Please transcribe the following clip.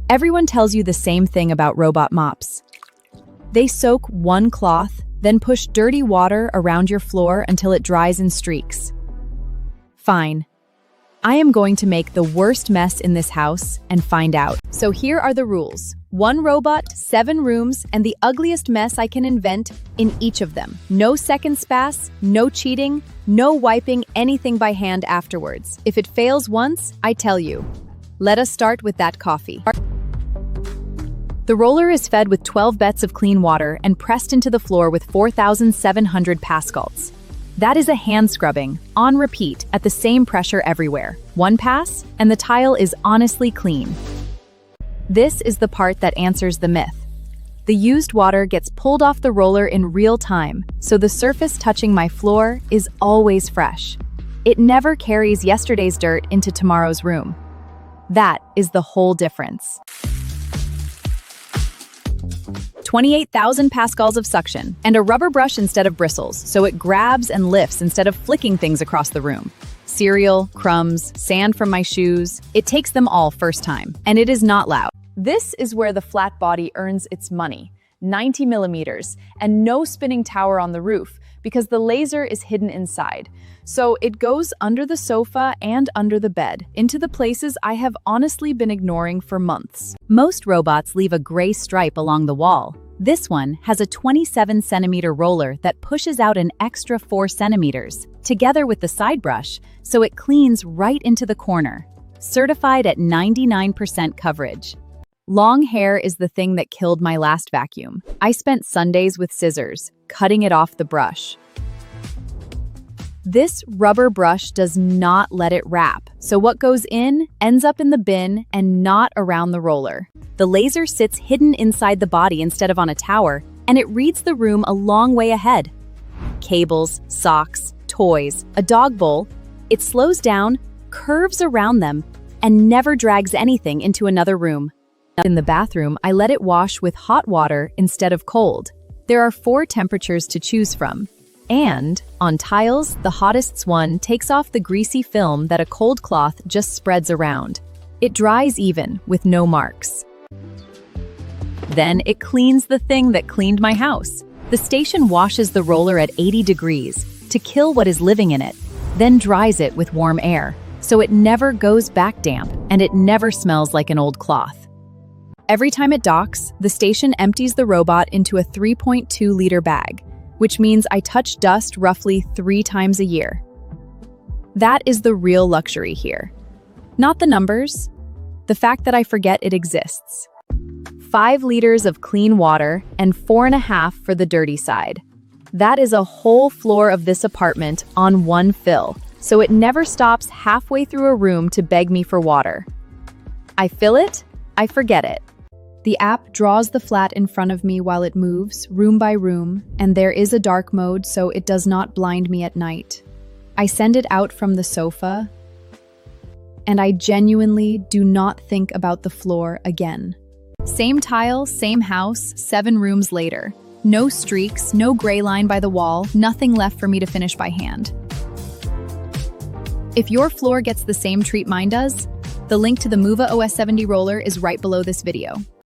Everyone tells you the same thing about robot mops. They soak one cloth, then push dirty water around your floor until it dries in streaks. Fine. I am going to make the worst mess in this house and find out. So here are the rules. 1 robot, 7 rooms, and the ugliest mess I can invent in each of them. No second spas, no cheating, no wiping anything by hand afterwards. If it fails once, I tell you. Let us start with that coffee. The roller is fed with 12 bets of clean water and pressed into the floor with 4,700 pascals. That is a hand scrubbing, on repeat, at the same pressure everywhere. 1 pass, and the tile is honestly clean. This is the part that answers the myth. The used water gets pulled off the roller in real time, so the surface touching my floor is always fresh. It never carries yesterday's dirt into tomorrow's room. That is the whole difference. 28,000 pascals of suction, and a rubber brush instead of bristles, so it grabs and lifts instead of flicking things across the room. Cereal, crumbs, sand from my shoes, it takes them all first time, and it is not loud. This is where the flat body earns its money, 90 millimeters, and no spinning tower on the roof, because the laser is hidden inside. So it goes under the sofa and under the bed, into the places I have honestly been ignoring for months. Most robots leave a gray stripe along the wall. This one has a 27-centimeter roller that pushes out an extra 4 centimeters, together with the side brush, so it cleans right into the corner. Certified at 99% coverage. Long hair is the thing that killed my last vacuum. I spent Sundays with scissors, cutting it off the brush. This rubber brush does not let it wrap, so what goes in ends up in the bin and not around the roller. The laser sits hidden inside the body instead of on a tower, and it reads the room a long way ahead. Cables, socks, toys, a dog bowl. It slows down, curves around them, and never drags anything into another room. In the bathroom, I let it wash with hot water instead of cold. There are 4 temperatures to choose from. And, on tiles, the hottest one takes off the greasy film that a cold cloth just spreads around. It dries even, with no marks. Then it cleans the thing that cleaned my house. The station washes the roller at 80 degrees to kill what is living in it, then dries it with warm air, so it never goes back damp and it never smells like an old cloth. Every time it docks, the station empties the robot into a 3.2-liter bag, which means I touch dust roughly 3 times a year. That is the real luxury here. Not the numbers, the fact that I forget it exists. 5 liters of clean water and 4.5 for the dirty side. That is a whole floor of this apartment on one fill, so it never stops halfway through a room to beg me for water. I fill it, I forget it. The app draws the flat in front of me while it moves, room by room, and there is a dark mode so it does not blind me at night. I send it out from the sofa, and I genuinely do not think about the floor again. Same tile, same house, 7 rooms later. No streaks, no gray line by the wall, nothing left for me to finish by hand. If your floor gets the same treat mine does, the link to the MOVA S70 Roller is right below this video.